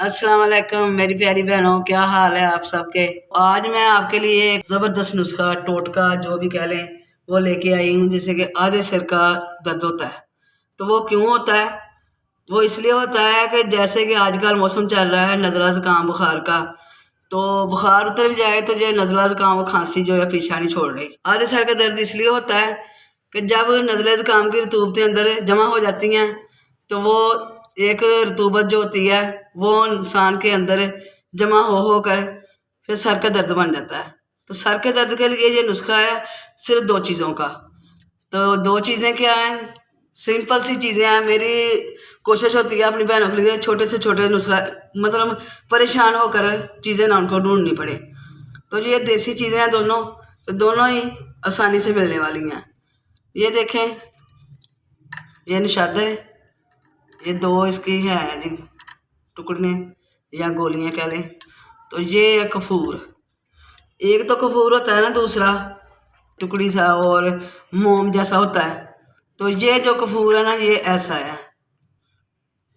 अस्सलाम वालेकुम मेरी प्यारी बहनों, क्या हाल है आप सबके। आज मैं आपके लिए एक ज़बरदस्त नुस्खा टोटका जो भी कह लें वो लेके आई हूँ। जैसे कि आधे सिर का दर्द होता है तो वो क्यों होता है? वो इसलिए होता है कि जैसे कि आजकल मौसम चल रहा है नज़ला ज़ुकाम बुखार का, तो बुखार उतर भी जाए तो ये नज़ला ज़ुकाम और खांसी जो है पीछा नहीं छोड़ रही। आधे सर का दर्द इसलिए होता है कि जब नज़ला ज़ुकाम की रतूबतें अंदर जमा हो जाती हैं तो वो एक रतूबत जो होती है वो इंसान के अंदर जमा हो कर फिर सर का दर्द बन जाता है। तो सर के दर्द के लिए ये नुस्खा है सिर्फ 2 चीज़ों का। तो 2 चीज़ें क्या हैं? सिंपल सी चीज़ें हैं। मेरी कोशिश होती है अपनी बहनों के लिए छोटे से छोटे नुस्खा, मतलब परेशान होकर चीज़ें ना उनको ढूंढनी पड़े। तो ये देसी चीज़ें हैं दोनों, तो दोनों ही आसानी से मिलने वाली हैं। ये देखें, ये निशादर है, ये 2 इसकी हैं जी टुकड़ियाँ या गोलियाँ कह लें। तो ये है कफूर। एक तो कफूर होता है ना, दूसरा टुकड़ी सा और मोम जैसा होता है। तो ये जो कफूर है ना ये ऐसा है,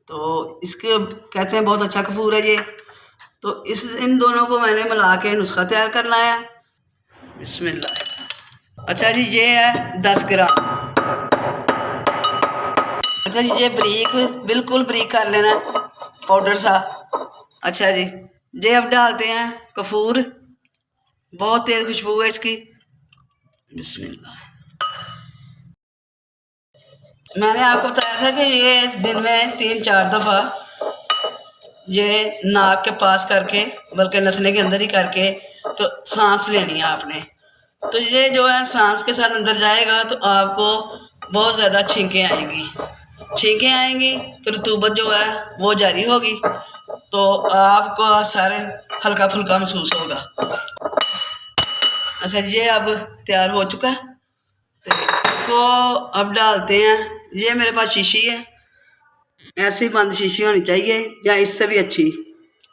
तो इसके कहते हैं बहुत अच्छा कफूर है ये। तो इन दोनों को मैंने मिला के नुस्खा तैयार करना है। बिस्मिल्लाह। अच्छा जी, ये है 10 ग्राम। अच्छा जी, ये बिल्कुल बारीक कर लेना पाउडर सा। अच्छा जी, ये अब डालते हैं कफूर। बहुत तेज खुशबू है इसकी। बिस्मिल्लाह। मैंने आपको बताया था कि ये दिन में 3-4 दफ़ा ये नाक के पास करके, बल्कि नथने के अंदर ही करके तो सांस लेनी है आपने। तो ये जो है सांस के साथ अंदर जाएगा तो आपको बहुत ज़्यादा छींकें आएंगी तो रतूबत जो है वो जारी होगी, तो आपको सारे हल्का फुल्का महसूस होगा। अच्छा, ये अब तैयार हो चुका है तो इसको अब डालते हैं। ये मेरे पास शीशी है, ऐसी बंद शीशी होनी चाहिए या इससे भी अच्छी,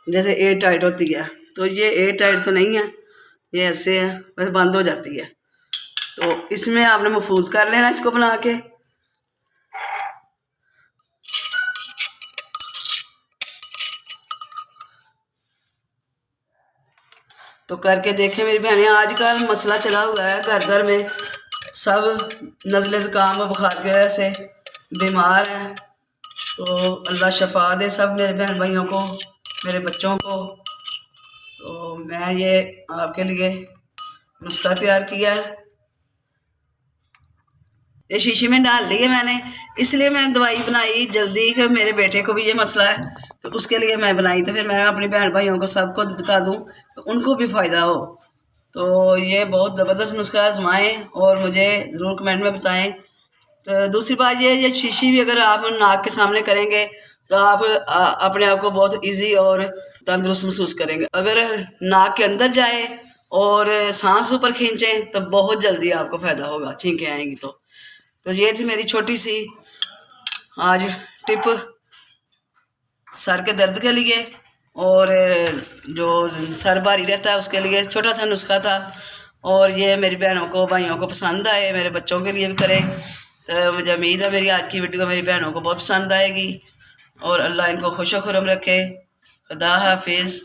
जैसे एयर टाइट होती है। तो ये एयर टाइट तो नहीं है, ये ऐसे है, बस बंद हो जाती है। तो इसमें आपने महफूज कर लेना इसको बना के। तो करके देखें मेरी बहनें। आजकल मसला चला हुआ है घर घर में, सब नज़ले ज़ुकाम और बुखार की वजह से बीमार हैं। तो अल्लाह शफा दे सब मेरे बहन भाइयों को, मेरे बच्चों को। तो मैं ये आपके लिए नुस्खा तैयार किया है, ये शीशी में डाल ली है मैंने। इसलिए मैंने दवाई बनाई जल्दी कि मेरे बेटे को भी ये मसला है तो उसके लिए मैं बनाई। तो फिर मैं अपनी बहन भाइयों को सबको बता दूं तो उनको भी फ़ायदा हो। तो ये बहुत ज़बरदस्त नुस्खा आजमाएँ और मुझे ज़रूर कमेंट में बताएं। तो दूसरी बात ये शीशी भी अगर आप नाक के सामने करेंगे तो आप अपने आप को बहुत इजी और तंदुरुस्त महसूस करेंगे। अगर नाक के अंदर जाए और सांस ऊपर खींचें तो बहुत जल्दी आपको फ़ायदा होगा, छींकें आएंगी। तो ये थी मेरी छोटी सी आज टिप सर के दर्द के लिए, और जो सर भारी रहता है उसके लिए छोटा सा नुस्खा था। और ये मेरी बहनों को भाइयों को पसंद आए, मेरे बच्चों के लिए भी करें। तो मुझे उम्मीद है मेरी आज की वीडियो मेरी बहनों को बहुत पसंद आएगी और अल्लाह इनको खुश खुरम रखे। खुदा हाफिज़।